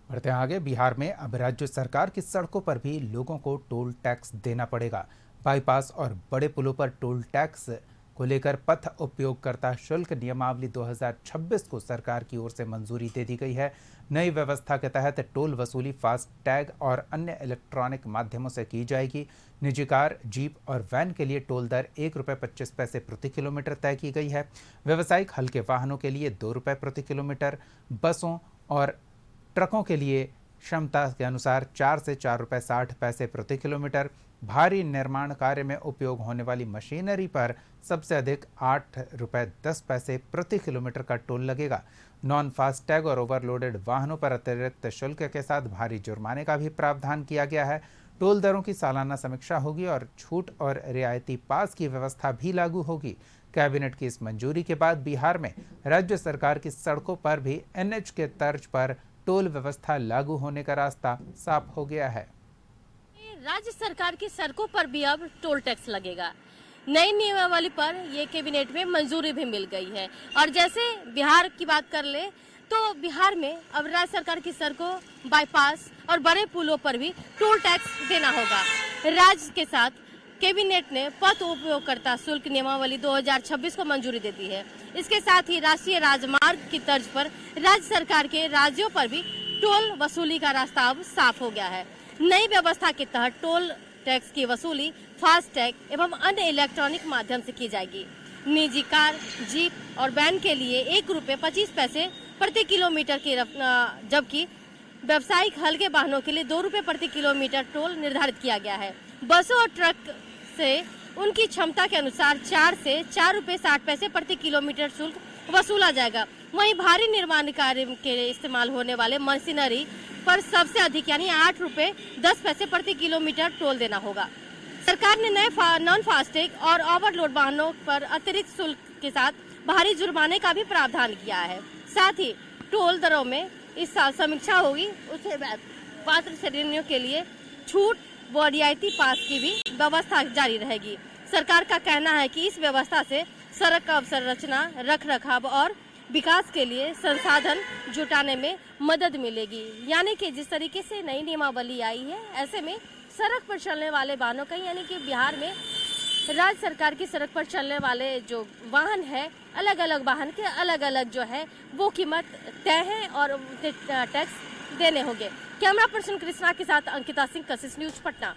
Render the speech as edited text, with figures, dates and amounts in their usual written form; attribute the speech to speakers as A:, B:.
A: बढ़ते आगे, बिहार में अब राज्य सरकार की सड़कों पर भी लोगों को टोल टैक्स देना पड़ेगा। बाईपास और बड़े पुलों पर टोल टैक्स को लेकर पथ उपयोगकर्ता शुल्क नियमावली 2026 को सरकार की ओर से मंजूरी दे दी गई है। नई व्यवस्था के तहत टोल वसूली फास्ट टैग और अन्य इलेक्ट्रॉनिक माध्यमों से की जाएगी। निजी कार, जीप और वैन के लिए टोल दर ₹1.25 प्रति किलोमीटर तय की गई है। व्यावसायिक हल्के वाहनों के लिए ₹2 प्रति किलोमीटर, बसों और ट्रकों के लिए क्षमता के अनुसार 4 से ₹4.60 प्रति किलोमीटर। भारी निर्माण कार्य में उपयोग होने वाली मशीनरी पर सबसे अधिक ₹8.10 प्रति किलोमीटर का टोल लगेगा। नॉन फास्टैग और ओवरलोडेड वाहनों पर अतिरिक्त शुल्क के साथ भारी जुर्माने का भी प्रावधान किया गया है। टोल दरों की सालाना समीक्षा होगी और छूट और रियायती पास की व्यवस्था भी लागू होगी। कैबिनेट की इस मंजूरी के बाद बिहार में राज्य सरकार की सड़कों पर भी एनएच के तर्ज पर टोल व्यवस्था लागू होने का रास्ता साफ हो गया है।
B: राज्य सरकार की सड़कों पर भी अब टोल टैक्स लगेगा। नई नियमावली पर ये कैबिनेट में मंजूरी भी मिल गई है। और जैसे बिहार की बात कर ले तो बिहार में अब राज्य सरकार की सड़कों, बाईपास और बड़े पुलों पर भी टोल टैक्स देना होगा। राज्य के साथ कैबिनेट ने पथ उपयोगकर्ता शुल्क नियमावली 2026 को मंजूरी दे दी है। इसके साथ ही राष्ट्रीय राजमार्ग की तर्ज पर राज्य सरकार के राज्यों पर भी टोल वसूली का रास्ता अब साफ हो गया है। नई व्यवस्था के तहत टोल टैक्स की वसूली फास्टैग एवं अन्य इलेक्ट्रॉनिक माध्यम से की जाएगी। निजी कार, जीप और वैन के लिए ₹1.25 प्रति किलोमीटर की, जबकि व्यावसायिक हल्के वाहनों के लिए ₹2 प्रति किलोमीटर टोल निर्धारित किया गया है। बसों और ट्रक से उनकी क्षमता के अनुसार 4 से ₹4.60 प्रति किलोमीटर शुल्क वसूला जाएगा। वहीं भारी निर्माण कार्य के लिए इस्तेमाल होने वाले मशीनरी पर सबसे अधिक यानी ₹8.10 प्रति किलोमीटर टोल देना होगा। सरकार ने नए नॉन फास्टैग और ओवरलोड वाहनों पर अतिरिक्त शुल्क के साथ भारी जुर्माने का भी प्रावधान किया है। साथ ही टोल दरों में इस साल समीक्षा होगी। उसके बाद पात्र श्रेणियों के लिए छूट व रियायती पास की भी व्यवस्था जारी रहेगी। सरकार का कहना है कि इस व्यवस्था से सड़क अवसंरचना, रखरखाव और विकास के लिए संसाधन जुटाने में मदद मिलेगी। यानी कि जिस तरीके से नई नियमावली आई है, ऐसे में सड़क पर चलने वाले वाहनों का, यानी कि बिहार में राज्य सरकार की सड़क पर चलने वाले जो वाहन है, अलग अलग वाहन के अलग अलग जो है वो कीमत तय है और टैक्स देने होंगे। कैमरा पर्सन कृष्णा के साथ अंकिता सिंह, कशिश न्यूज, पटना।